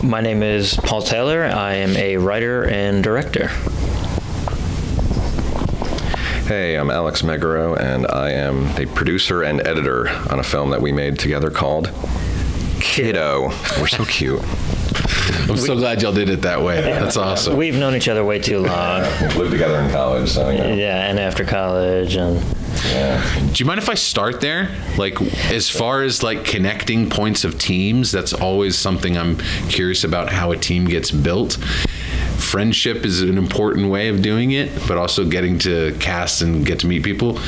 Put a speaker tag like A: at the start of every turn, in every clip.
A: My name is Paul Taylor. I am a writer and director.
B: Hey, I'm Alex Megaro, and I am the producer and editor on a film that we made together called Kiddo. We're so cute.
C: I'm so glad y'all did it that way. That's awesome.
A: We've known each other way too long.
B: We lived together in college, so
A: yeah, and after college, and
B: yeah.
C: Do you mind if I start there? Like, as far as like connecting points of teams, that's always something I'm curious about, how a team gets built. Friendship is an important way of doing it, but also getting to cast and get to meet people.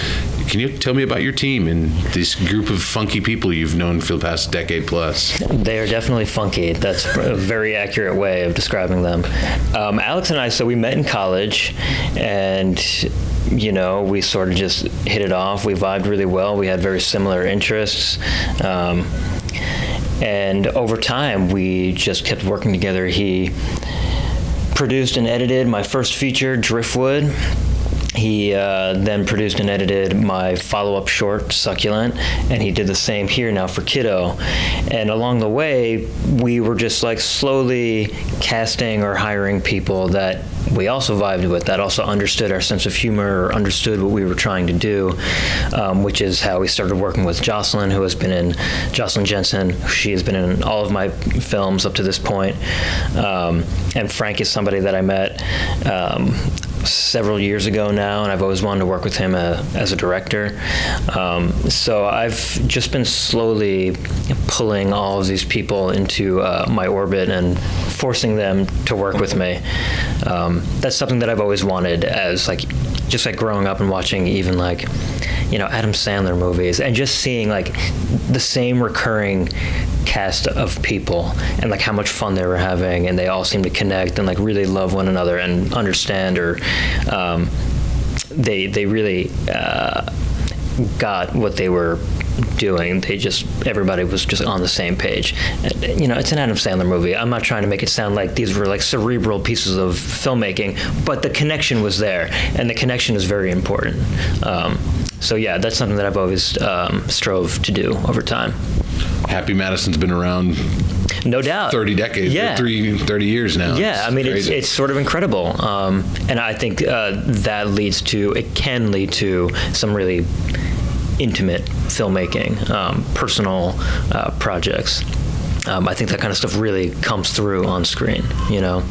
C: Can you tell me about your team and this group of funky people you've known for the past decade plus?
A: They are definitely funky. That's a very accurate way of describing them. Alex and I, so we met in college, and you know, we sort of just hit it off. We vibed really well. We had very similar interests. And over time, we just kept working together. He produced and edited my first feature, Driftwood. He then produced and edited my follow-up short, Succulent, and he did the same here now for Kiddo. And along the way, we were just like slowly casting or hiring people that we also vibed with, that also understood our sense of humor, or understood what we were trying to do, which is how we started working with Jocelyn, who has been in, Jocelyn Jensen. She has been in all of my films up to this point. And Frank is somebody that I met several years ago now, and I've always wanted to work with him as a director. So I've just been slowly pulling all of these people into my orbit and forcing them to work with me. That's something that I've always wanted, as like, just like growing up and watching even like, you know, Adam Sandler movies, and just seeing like the same recurring cast of people and like how much fun they were having, and they all seem to connect and like really love one another and understand, or they really got what they were doing. They just, everybody was just on the same page. You know, it's an Adam Sandler movie. I'm not trying to make it sound like these were like cerebral pieces of filmmaking, but the connection was there, and the connection is very important. So yeah, that's something that I've always strove to do over time.
C: Happy Madison's been around,
A: no doubt,
C: 30 decades,
A: yeah.
C: 30 years now.
A: Yeah, I mean, it's sort of incredible. And I think that leads to, it can lead to some really intimate filmmaking, personal projects. I think that kind of stuff really comes through on screen, you know.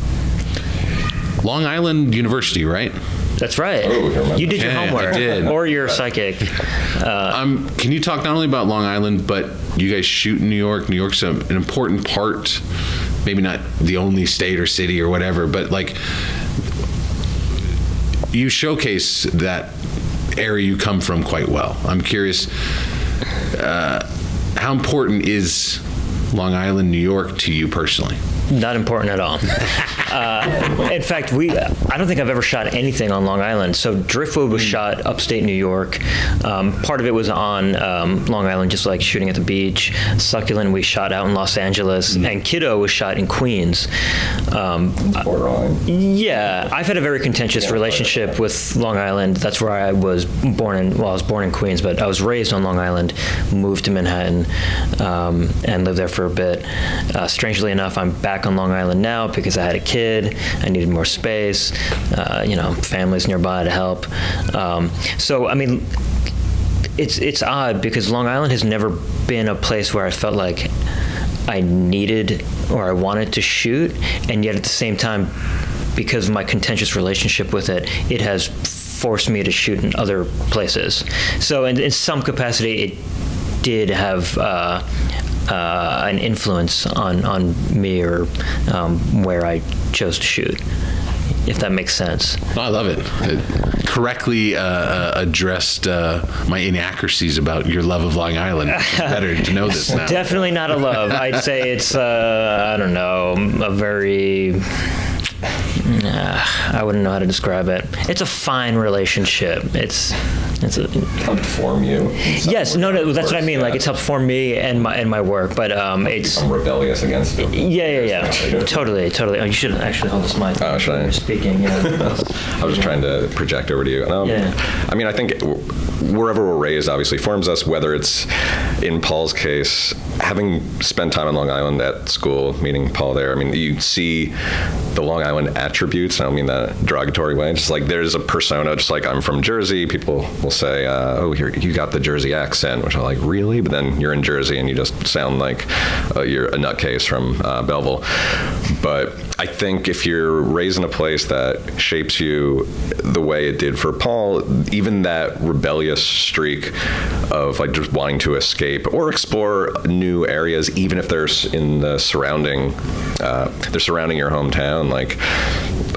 C: Long Island University, right?
A: That's right. Oh, you did your homework.
C: I did.
A: Or you're psychic.
C: Can you talk not only about Long Island, but you guys shoot in New York? New York's an important part, maybe not the only state or city or whatever, but like, you showcase that area you come from quite well. I'm curious, how important is Long Island, New York to you personally?
A: Not important at all. In fact, I don't think I've ever shot anything on Long Island. So Driftwood was shot upstate New York. Part of it was on Long Island, just like shooting at the beach. Succulent we shot out in Los Angeles, and Kiddo was shot in Queens. Yeah, I've had a very contentious relationship with Long Island. That's where I was born in, well, I was born in Queens, but I was raised on Long Island, moved to Manhattan, and lived there for a bit. Strangely enough, I'm back on Long Island now because I had a kid. I needed more space. You know, families nearby to help. So I mean, it's odd because Long Island has never been a place where I felt like I needed or I wanted to shoot, and yet at the same time, because of my contentious relationship with it, it has forced me to shoot in other places. So in some capacity, it did have an influence on me, or where I chose to shoot, if that makes sense.
C: Oh, I love it. It correctly addressed my inaccuracies about your love of Long Island. It's better to know this now.
A: Definitely not a love. I'd say it's, I don't know, a very... I wouldn't know how to describe it. It's a fine relationship. It's
B: helped form you.
A: Yes, no, that's what I mean. Like, it's helped form me and my work, but it's.
B: I'm rebellious against it.
A: Yeah. Totally. Oh, you should actually hold this mic.
B: Oh, should I?
A: You're speaking. Yeah.
B: I was trying to project over to you. I mean, I think wherever we're raised obviously forms us, whether it's in Paul's case, having spent time on Long Island at school, meeting Paul there, I mean, you see the Long Island attributes. I don't mean that derogatory way. Just like there's a persona, just like I'm from Jersey. People will say, oh, you got the Jersey accent, which I'm like, really? But then you're in Jersey and you just sound like you're a nutcase from Belleville. But I think if you're raised in a place that shapes you the way it did for Paul, even that rebellious streak of like just wanting to escape or explore new areas, even if they're in the surrounding your hometown, like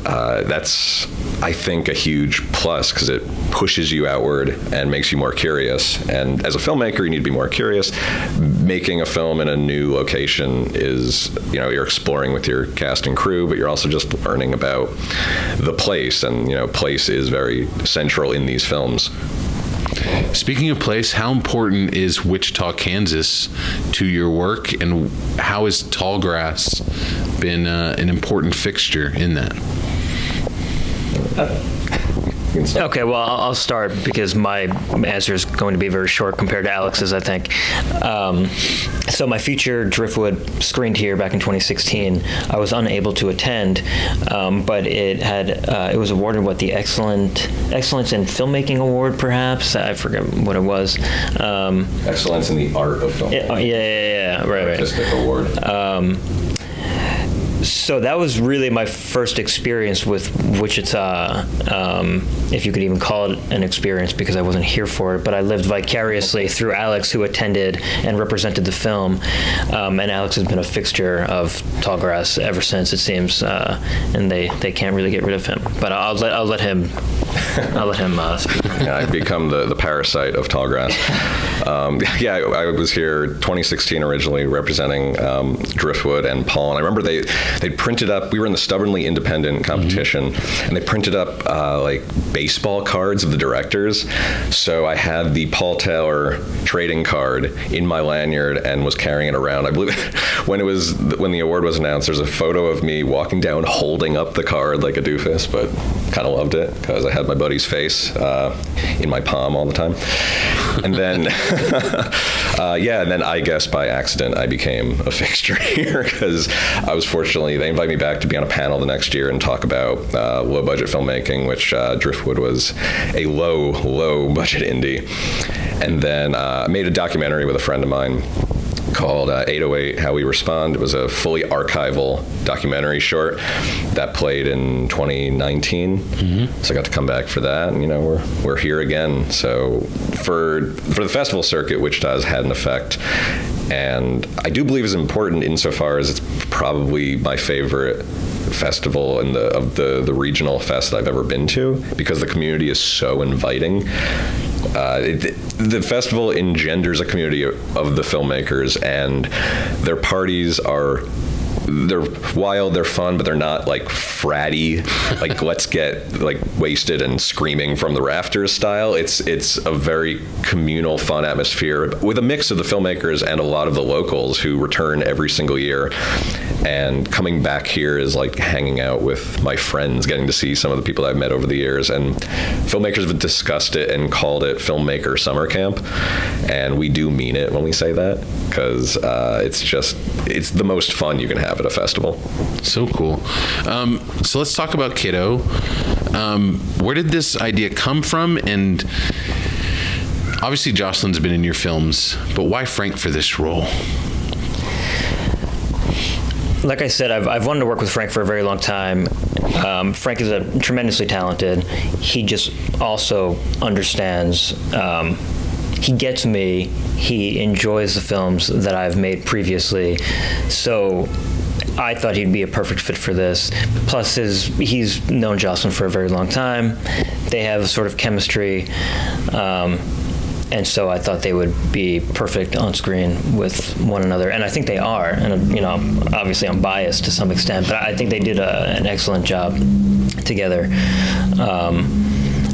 B: that's, I think, a huge plus because it pushes you outward and makes you more curious. And as a filmmaker, you need to be more curious. Making a film in a new location is, you're exploring with your cast and crew, but you're also just learning about the place. And, place is very central in these films.
C: Speaking of place, how important is Wichita, Kansas to your work, and how has Tallgrass been an important fixture in that?
A: Okay, well, I'll start because my answer is going to be very short compared to Alex's, I think. So my feature, Driftwood, screened here back in 2016. I was unable to attend, but it was awarded, the Excellence in Filmmaking Award, perhaps? I forget what it was.
B: Excellence in the Art of Filmmaking.
A: Yeah, right.
B: Artistic Award.
A: So that was really my first experience with Wichita, if you could even call it an experience, because I wasn't here for it, but I lived vicariously through Alex, who attended and represented the film, and Alex has been a fixture of Tallgrass ever since, it seems, and they can't really get rid of him. But I'll let him speak.
B: Yeah, I've become the parasite of Tallgrass. I was here 2016 originally representing Driftwood and Paul, and I remember they printed up, we were in the Stubbornly Independent competition, and they printed up like baseball cards of the directors. So I had the Paul Taylor trading card in my lanyard and was carrying it around. I believe when the award was announced, there's a photo of me walking down holding up the card like a doofus, but kind of loved it because I had my buddy's face in my palm all the time. And then, and then I guess by accident I became a fixture here because I was fortunately, they invited me back to be on a panel the next year and talk about low budget filmmaking, which Driftwood was a low budget indie. And then I made a documentary with a friend of mine called 808 How We Respond. It was a fully archival documentary short that played in 2019. So I got to come back for that, and we're here again. So for the festival circuit, Wichita has had an effect, and I do believe is important insofar as it's probably my favorite festival of the regional fest I've ever been to, because the community is so inviting. The festival engenders a community of the filmmakers, and their parties they're wild, they're fun, but they're not like fratty, like let's get like wasted and screaming from the rafters style. It's a very communal, fun atmosphere with a mix of the filmmakers and a lot of the locals who return every single year. And coming back here is like hanging out with my friends, getting to see some of the people I've met over the years. And filmmakers have discussed it and called it Filmmaker Summer Camp. And we do mean it when we say that, because it's the most fun you can have at a festival.
C: So cool. So let's talk about Kiddo. Where did this idea come from? And obviously Jocelyn's been in your films, but why Frank for this role?
A: Like I said, I've wanted to work with Frank for a very long time. Frank is tremendously talented. He just also understands. He gets me. He enjoys the films that I've made previously. So I thought he'd be a perfect fit for this. Plus, he's known Jocelyn for a very long time. They have sort of chemistry. And so I thought they would be perfect on screen with one another. And I think they are. And, obviously I'm biased to some extent, but I think they did an excellent job together.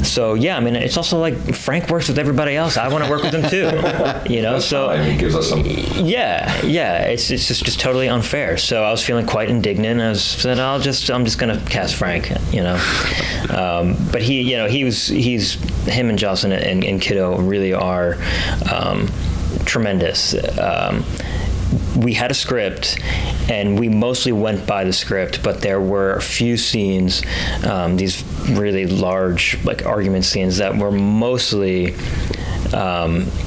A: So yeah, I mean, it's also like Frank works with everybody else. I want to work with him too, you know. So
B: it gives us some.
A: Yeah, it's just totally unfair. So I was feeling quite indignant. I said, I'm just gonna cast Frank, you know. But he, you know, he's him and Jocelyn and Kiddo really are tremendous. We had a script, and we mostly went by the script, but there were a few scenes, these really large, like, argument scenes that were mostly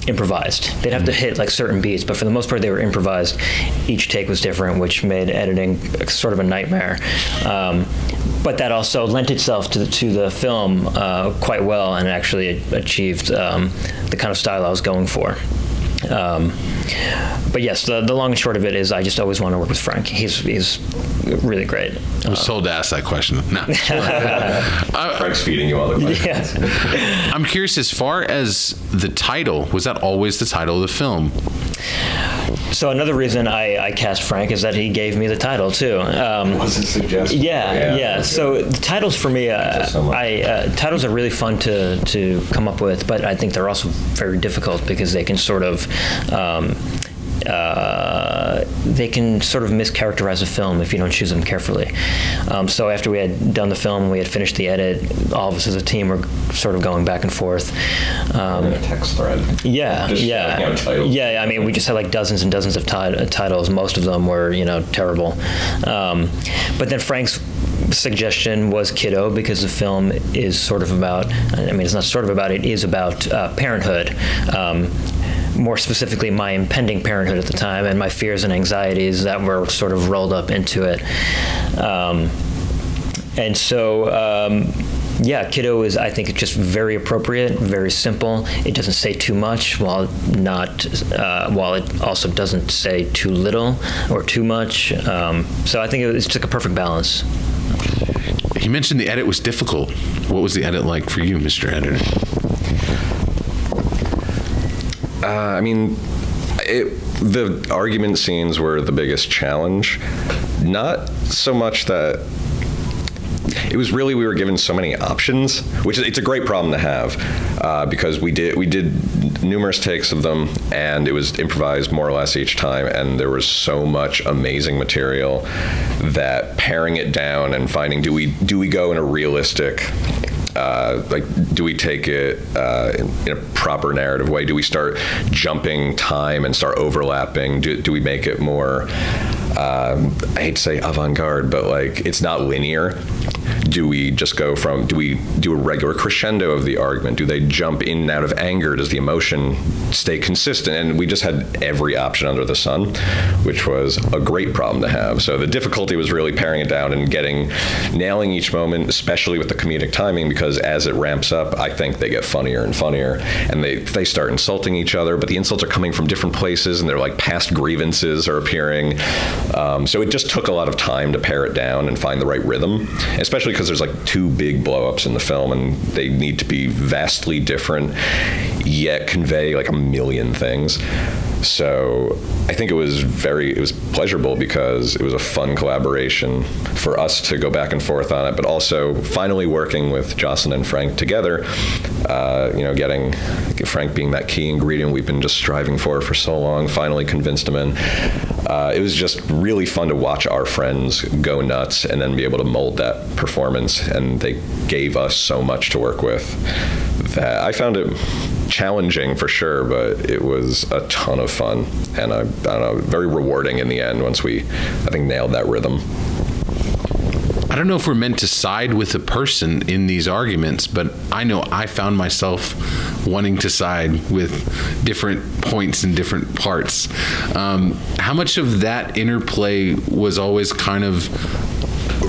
A: improvised. They'd have to hit like certain beats, but for the most part they were improvised. Each take was different, which made editing sort of a nightmare. But that also lent itself to the film quite well, and actually achieved the kind of style I was going for. But yes, the long and short of it is I just always want to work with Frank. He's really great.
C: I was told to ask that question. No.
B: Frank's feeding you all the questions.
A: Yeah.
C: I'm curious, as far as the title, was that always the title of the film?
A: So another reason I cast Frank is that he gave me the title too.
B: Was it suggested?
A: Yeah. So the titles for me, titles are really fun to come up with, but I think they're also very difficult because they can sort of mischaracterize a film if you don't choose them carefully. So after we had done the film, we had finished the edit, all of us as a team were sort of going back and forth.
B: In a text thread.
A: Yeah. I mean, we just had like dozens and dozens of titles. Most of them were, you know, terrible. But then Frank's suggestion was Kiddo, because the film is sort of about, I mean, it's not sort of about, it is about parenthood. More specifically, my impending parenthood at the time and my fears and anxieties that were sort of rolled up into it. And so, yeah, Kiddo is, I think, it's just very appropriate, very simple. It doesn't say too much, while it also doesn't say too little or too much. So I think it's just like a perfect balance.
C: You mentioned the edit was difficult. What was the edit like for you, Mr. Editor?
B: I mean, the argument scenes were the biggest challenge. Not so much that it was really, we were given so many options, which it's a great problem to have, because we did numerous takes of them, and it was improvised more or less each time, and there was so much amazing material that paring it down and finding, do we go in a realistic, like, do we take it in a proper narrative way? Do we start jumping time and start overlapping? Do we make it more, I hate to say avant-garde, but like, it's not linear? Do we just go from, do we do a regular crescendo of the argument? Do they jump in and out of anger? Does the emotion stay consistent? And we just had every option under the sun, which was a great problem to have. So the difficulty was really paring it down and nailing each moment, especially with the comedic timing, because as it ramps up, I think they get funnier and funnier, and they start insulting each other, but the insults are coming from different places, and they're like past grievances are appearing. So it just took a lot of time to pare it down and find the right rhythm, especially because there's like two big blow-ups in the film, and they need to be vastly different, yet convey like a million things. So I think it was pleasurable, because it was a fun collaboration for us to go back and forth on it, but also finally working with Jocelyn and Frank together, getting Frank being that key ingredient we've been just striving for so long, finally convinced him in. It was just really fun to watch our friends go nuts and then be able to mold that performance, and they gave us so much to work with that I found it challenging for sure, but it was a ton of fun, and I don't know, very rewarding in the end once we, I think, nailed that rhythm.
C: I don't know if we're meant to side with a person in these arguments, but I know I found myself wanting to side with different points and different parts. How much of that interplay was always kind of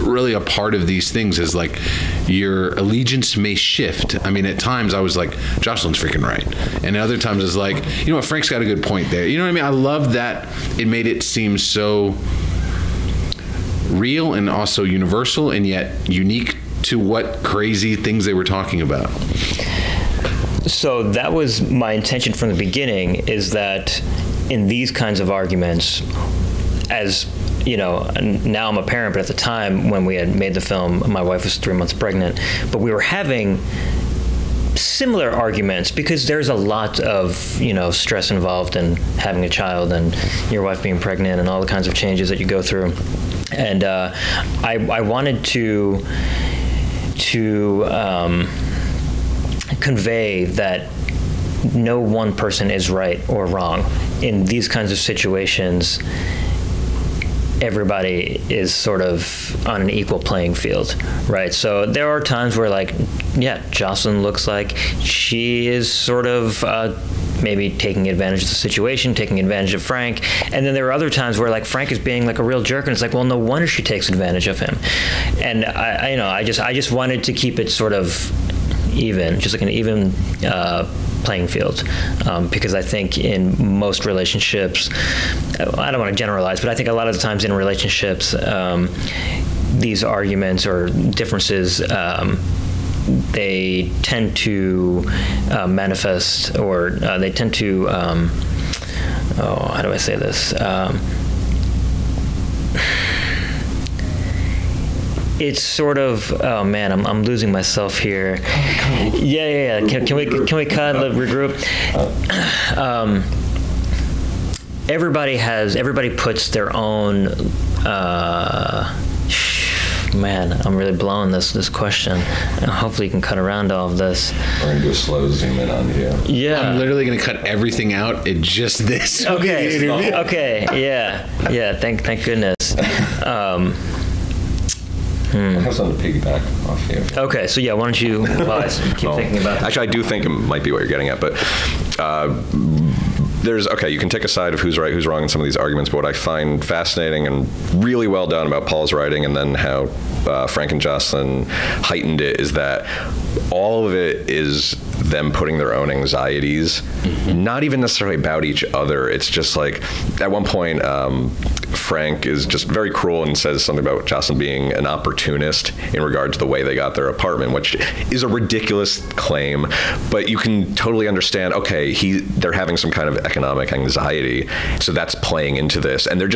C: really a part of these things, is like your allegiance may shift. I mean, at times I was like, Jocelyn's freaking right. And at other times it's like, you know what, Frank's got a good point there. You know what I mean? I love that it made it seem so real and also universal, and yet unique to what crazy things they were talking about.
A: So that was my intention from the beginning, is that in these kinds of arguments, as you know, now I'm a parent, but at the time when we had made the film, my wife was 3 months pregnant, but we were having similar arguments, because there's a lot of, you know, stress involved in having a child and your wife being pregnant and all the kinds of changes that you go through. And I wanted to convey that no one person is right or wrong. In these kinds of situations, everybody is sort of on an equal playing field, right? So there are times where, like, yeah, Jocelyn looks like she is sort of maybe taking advantage of the situation, taking advantage of Frank. And then there are other times where, like, Frank is being like a real jerk, and it's like, well, no wonder she takes advantage of him. And I just wanted to keep it sort of even, just like an even playing field, because I think in most relationships, I don't want to generalize, but I think a lot of the times in relationships, these arguments or differences, they tend to manifest, or they tend to, how do I say this? It's sort of, oh man, I'm losing myself here. Yeah. Can we cut and regroup? Everybody puts their own. Man, I'm really blowing this question. Hopefully you can cut around all of this.
B: We're gonna do a slow zoom in on you.
A: Yeah.
C: I'm literally gonna cut everything out at just this.
A: Okay. Yeah. Thank goodness.
B: I have something to piggyback off you.
A: Okay, so yeah, why don't you keep thinking about it?
B: Actually, I do think it might be what you're getting at, but you can take a side of who's right, who's wrong in some of these arguments, but what I find fascinating and really well done about Paul's writing, and then how Frank and Jocelyn heightened it, is that all of it is them putting their own anxieties, not even necessarily about each other. It's just like, at one point, Frank is just very cruel and says something about Jocelyn being an opportunist in regard to the way they got their apartment, which is a ridiculous claim, but you can totally understand, okay, they're having some kind of economic anxiety, so that's playing into this, and they're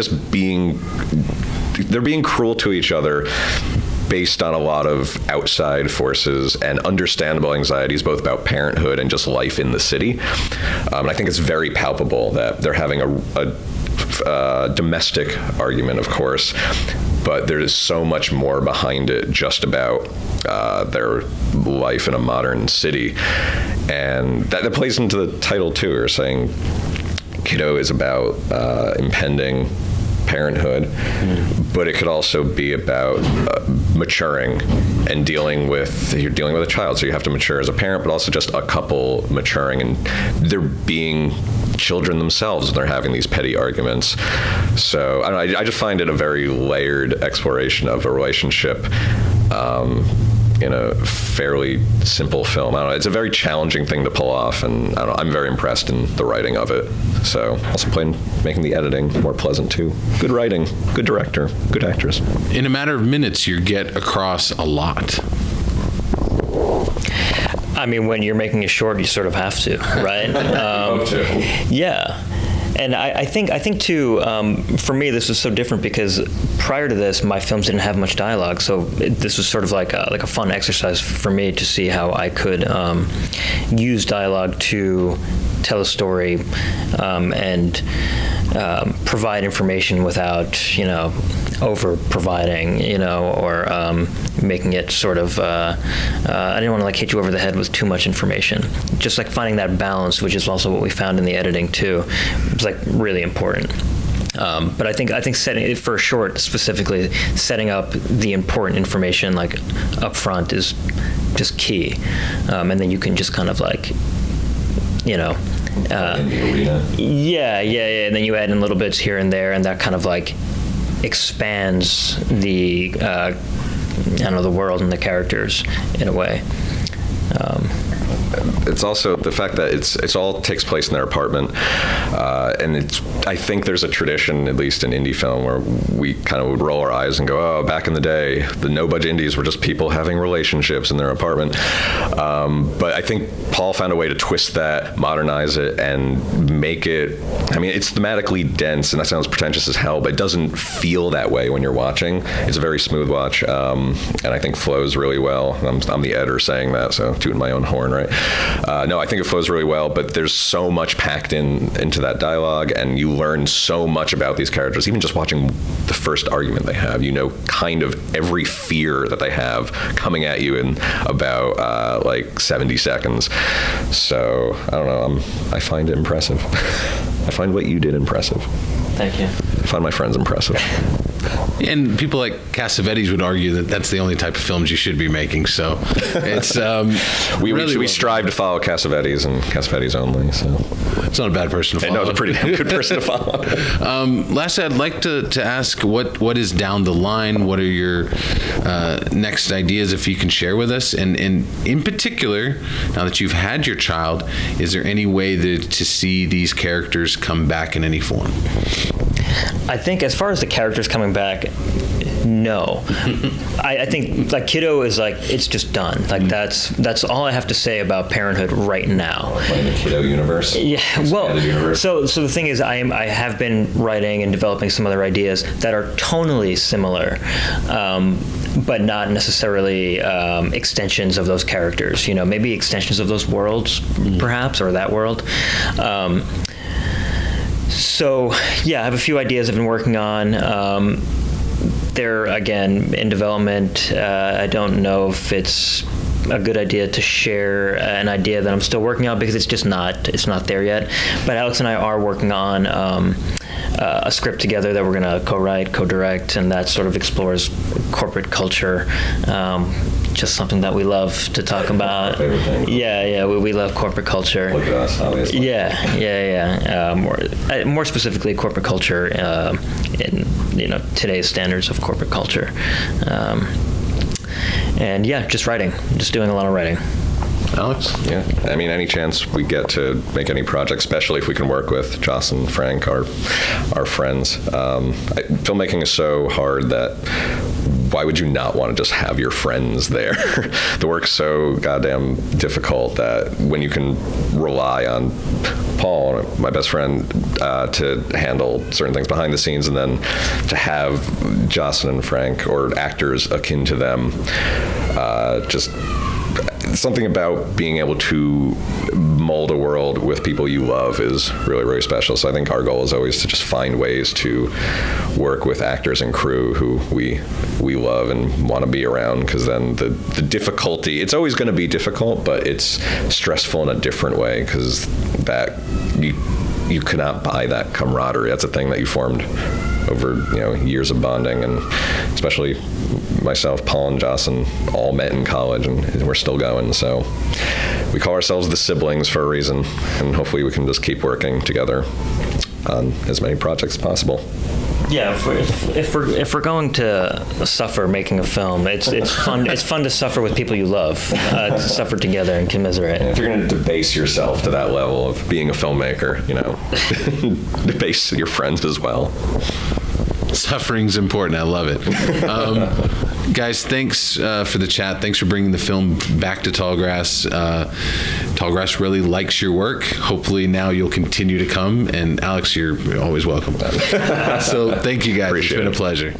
B: being cruel to each other based on a lot of outside forces and understandable anxieties, both about parenthood and just life in the city. And I think it's very palpable that they're having a domestic argument, of course, but there is so much more behind it just about their life in a modern city. And that plays into the title, too. We're saying Kiddo is about impending parenthood, but it could also be about maturing and dealing with a child, so you have to mature as a parent, but also just a couple maturing, and they're being children themselves when they're having these petty arguments. So I don't know, I just find it a very layered exploration of a relationship in a fairly simple film. I don't know, it's a very challenging thing to pull off, and I'm very impressed in the writing of it. So also making the editing more pleasant too. Good writing, good director, good actress.
C: In a matter of minutes, you get across a lot.
A: I mean, when you're making a short, you sort of have to, right? Yeah. And I think too, for me, this was so different because prior to this, my films didn't have much dialogue. So this was sort of like a fun exercise for me to see how I could use dialogue to tell a story and provide information without, over providing, or making it sort of, I didn't want to hit you over the head with too much information. Just finding that balance, which is also what we found in the editing too, was really important. But I think setting it for a short, specifically setting up the important information up front is just key, and then you can just kind of yeah, and then you add in little bits here and there, and that kind of expands the the world and the characters in a way.
B: It's also the fact that it's all takes place in their apartment, and I think there's a tradition, at least in indie film, where we kind of would roll our eyes and go, oh, back in the day, the no-budget indies were just people having relationships in their apartment. But I think Paul found a way to twist that, modernize it, and make it, it's thematically dense, and that sounds pretentious as hell, but it doesn't feel that way when you're watching. It's a very smooth watch, and I think flows really well. I'm the editor saying that, so tooting my own horn, right? no, I think it flows really well, but there's so much packed into that dialogue, and you learn so much about these characters. Even just watching the first argument they have, you know, kind of every fear that they have coming at you in about like 70 seconds. So I don't know, I find it impressive. I find what you did impressive.
A: Thank you.
B: I find my friends impressive.
C: And people like Cassavetes would argue that that's the only type of films you should be making. So it's
B: we strive to follow Cassavetes and Cassavetes only. So
C: it's not a bad person to follow.
B: No, it's a pretty good person to follow.
C: Lastly, I'd like to ask what is down the line. What are your next ideas, if you can share with us? And in particular, now that you've had your child, is there any way to see these characters come back in any form?
A: I think as far as the characters coming back, no. I think like Kiddo is like, it's just done. Like that's all I have to say about Parenthood right now.
B: Like the Kiddo universe.
A: Yeah. Well,
B: universe.
A: So the thing is, I have been writing and developing some other ideas that are tonally similar, but not necessarily extensions of those characters. You know, maybe extensions of those worlds, perhaps, or that world. So, yeah, I have a few ideas I've been working on. They're, again, in development. I don't know if it's a good idea to share an idea that I'm still working on because it's not there yet. But Alex and I are working on a script together that we're going to co-write, co-direct, and that sort of explores corporate culture. Just something that we love to talk about. Yeah, we love corporate culture.
B: Look at us, obviously.
A: Yeah. More specifically, corporate culture in today's standards of corporate culture. And yeah, just doing a lot of writing.
C: Alex?
B: Yeah, I mean, any chance we get to make any project, especially if we can work with Joss and Frank, our friends. Filmmaking is so hard that why would you not want to just have your friends there? The work's so goddamn difficult that when you can rely on Paul, my best friend, to handle certain things behind the scenes, and then to have Jocelyn and Frank or actors akin to them, just something about being able to mold a world with people you love is really, really special. So I think our goal is always to just find ways to work with actors and crew who we love and want to be around, because then the difficulty, it's always going to be difficult, but it's stressful in a different way, because that you cannot buy that camaraderie. That's a thing that you formed over years of bonding, and especially myself, Paul, and Jocelyn all met in college, and we're still going. So we call ourselves the siblings for a reason, and hopefully we can just keep working together on as many projects as possible.
A: Yeah, if we're going to suffer making a film, it's fun. It's fun to suffer with people you love, to suffer together and commiserate.
B: And if you're going to debase yourself to that level of being a filmmaker, debase your friends as well.
C: Suffering's important. I love it. Guys, thanks for the chat. Thanks for bringing the film back to Tallgrass. Tallgrass really likes your work. Hopefully now you'll continue to come. And Alex, you're always welcome. So thank you guys. It's been a pleasure.